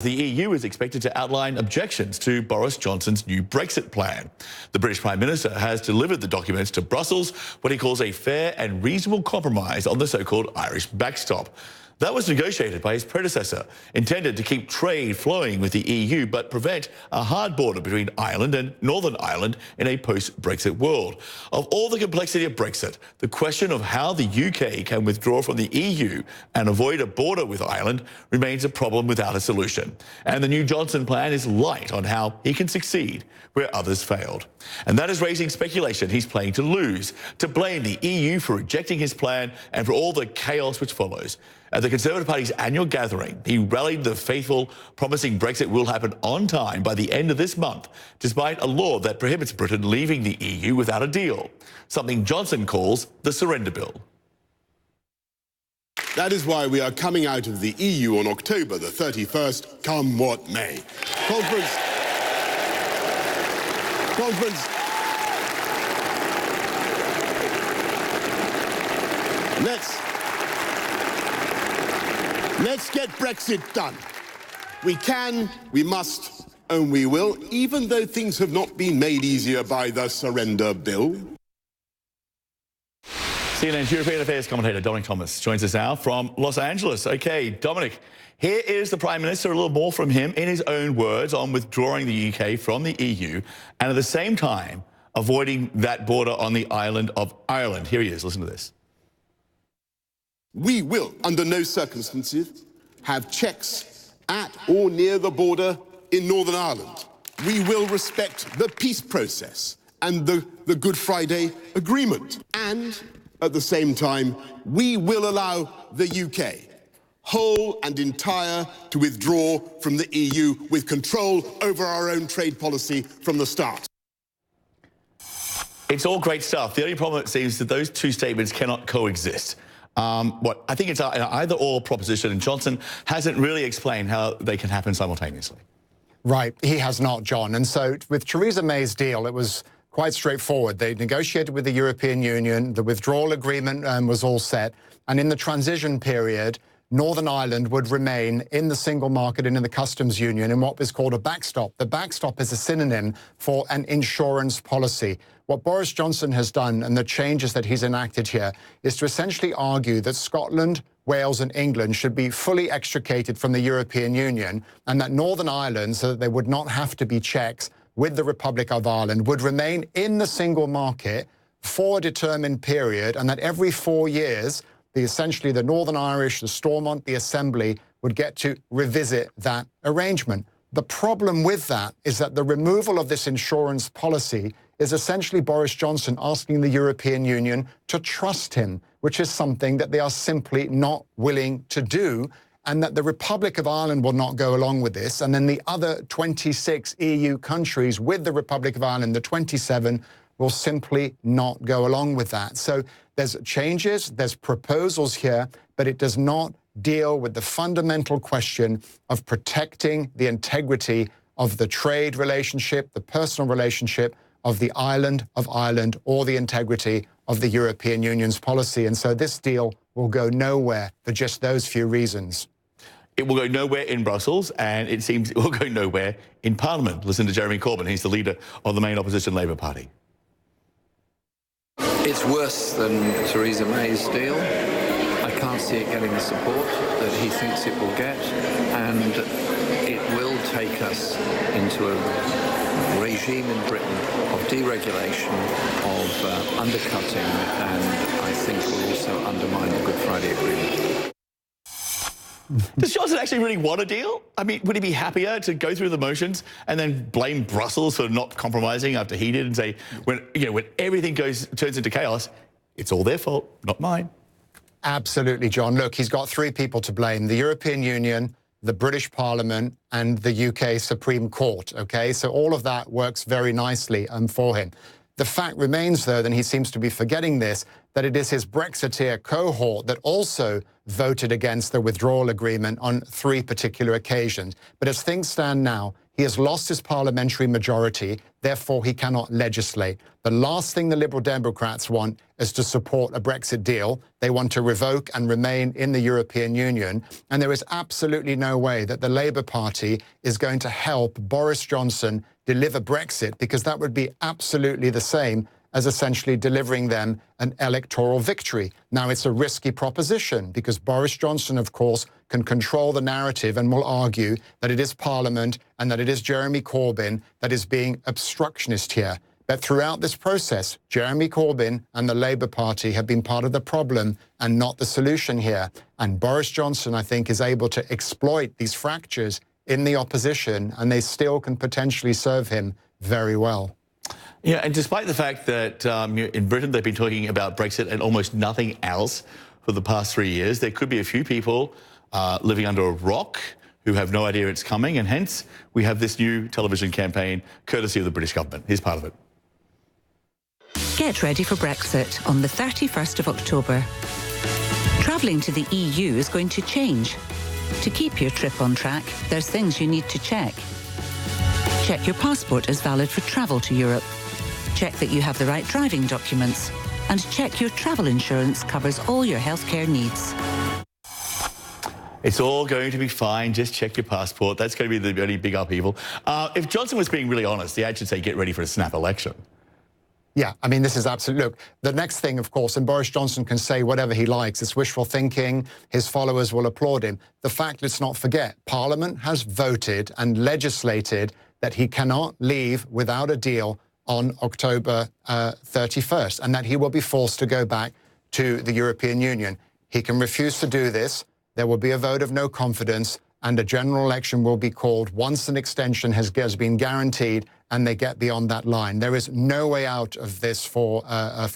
The EU is expected to outline objections to Boris Johnson's new Brexit plan. The British Prime Minister has delivered the documents to Brussels, what he calls a fair and reasonable compromise on the so-called Irish backstop. That was negotiated by his predecessor, intended to keep trade flowing with the EU but prevent a hard border between Ireland and Northern Ireland in a post-Brexit world. Of all the complexity of Brexit, the question of how the UK can withdraw from the EU and avoid a border with Ireland remains a problem without a solution. And the new Johnson plan is light on how he can succeed where others failed. And that is raising speculation he's playing to lose, to blame the EU for rejecting his plan and for all the chaos which follows. At the Conservative Party's annual gathering, he rallied the faithful, promising Brexit will happen on time by the end of this month, despite a law that prohibits Britain leaving the EU without a deal, something Johnson calls the surrender bill. That is why we are coming out of the EU on October the 31st, come what may. Conference. Let's get Brexit done. We can, we must, and we will, even though things have not been made easier by the surrender bill. CNN's European Affairs commentator Dominic Thomas joins us now from Los Angeles. OK, Dominic, here is the Prime Minister, a little more from him in his own words on withdrawing the UK from the EU and at the same time avoiding that border on the island of Ireland. Here he is. Listen to this. We will, under no circumstances, have checks at or near the border in Northern Ireland. We will respect the peace process and the Good Friday Agreement. And, at the same time, we will allow the UK, whole and entire, to withdraw from the EU with control over our own trade policy from the start. It's all great stuff. The only problem, it seems, that those two statements cannot coexist. I think it's an either-or proposition, and Johnson hasn't really explained how they can happen simultaneously. Right, he has not, John. And so with Theresa May's deal, it was quite straightforward. They negotiated with the European Union, the withdrawal agreement was all set, and in the transition period, Northern Ireland would remain in the single market and in the customs union in what was called a backstop. The backstop is a synonym for an insurance policy. What Boris Johnson has done and the changes that he's enacted here is to essentially argue that Scotland, Wales and England should be fully extricated from the European Union and that Northern Ireland, so that there would not have to be checks with the Republic of Ireland, would remain in the single market for a determined period, and that every 4 years, essentially the Northern Irish, the Stormont, the Assembly would get to revisit that arrangement. The problem with that is that the removal of this insurance policy is essentially Boris Johnson asking the European Union to trust him, which is something that they are simply not willing to do, and that the Republic of Ireland will not go along with this, and then the other 26 EU countries with the Republic of Ireland, the 27, will simply not go along with that. So there's changes, there's proposals here, but it does not deal with the fundamental question of protecting the integrity of the trade relationship, the personal relationship of the island of Ireland, or the integrity of the European Union's policy. And so this deal will go nowhere for just those few reasons. It will go nowhere in Brussels, and it seems it will go nowhere in Parliament. Listen to Jeremy Corbyn. He's the leader of the main opposition Labour Party. It's worse than Theresa May's deal. I can't see it getting the support that he thinks it will get, and it will take us into a regime in Britain of deregulation, of undercutting, and I think will also undermine the Good Friday Agreement. Does Johnson actually really want a deal? I mean, would he be happier to go through the motions and then blame Brussels for not compromising after he did and say, when everything turns into chaos, it's all their fault, not mine? Absolutely, John. Look, he's got three people to blame: the European Union, the British Parliament and the UK Supreme Court, okay? So all of that works very nicely for him. The fact remains, though, and he seems to be forgetting this, that it is his Brexiteer cohort that also voted against the withdrawal agreement on 3 particular occasions. But as things stand now, He has lost his parliamentary majority, therefore he cannot legislate. The last thing the Liberal Democrats want is to support a Brexit deal. They want to revoke and remain in the European Union. And there is absolutely no way that the Labour Party is going to help Boris Johnson deliver Brexit, because that would be absolutely the same as essentially delivering them an electoral victory. Now, it's a risky proposition because Boris Johnson, of course, can control the narrative and will argue that it is Parliament and that it is Jeremy Corbyn that is being obstructionist here. But throughout this process, Jeremy Corbyn and the Labour Party have been part of the problem and not the solution here. And Boris Johnson, I think, is able to exploit these fractures in the opposition, and they still can potentially serve him very well. Yeah, and despite the fact that in Britain they've been talking about Brexit and almost nothing else for the past 3 years, there could be a few people living under a rock who have no idea it's coming, and hence we have this new television campaign courtesy of the British government. Here's part of it. Get ready for Brexit on the 31st of October. Travelling to the EU is going to change. To keep your trip on track, there's things you need to check. Check your passport is valid for travel to Europe. Check that you have the right driving documents. And check your travel insurance covers all your healthcare needs. It's all going to be fine. Just check your passport. That's going to be the only big upheaval. If Johnson was being really honest, the ad should say, get ready for a snap election. Yeah, I mean, this is absolute. Look, the next thing, of course, and Boris Johnson can say whatever he likes. It's wishful thinking. His followers will applaud him. The fact, let's not forget, Parliament has voted and legislated that he cannot leave without a deal on October 31st, and that he will be forced to go back to the European Union. He can refuse to do this. There will be a vote of no confidence, and a general election will be called once an extension has been guaranteed and they get beyond that line. There is no way out of this for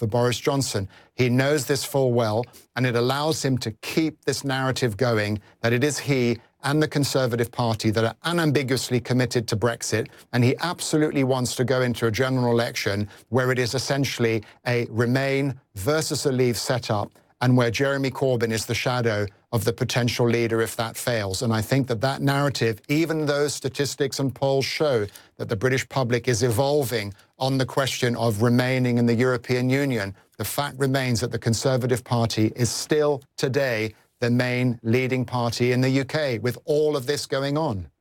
Boris Johnson. He knows this full well, and it allows him to keep this narrative going that it is he and the Conservative Party that are unambiguously committed to Brexit, and he absolutely wants to go into a general election where it is essentially a Remain versus a Leave setup, and where Jeremy Corbyn is the shadow of the potential leader if that fails. And I think that that narrative, even though statistics and polls show that the British public is evolving on the question of remaining in the European Union, the fact remains that the Conservative Party is still today the main leading party in the UK with all of this going on.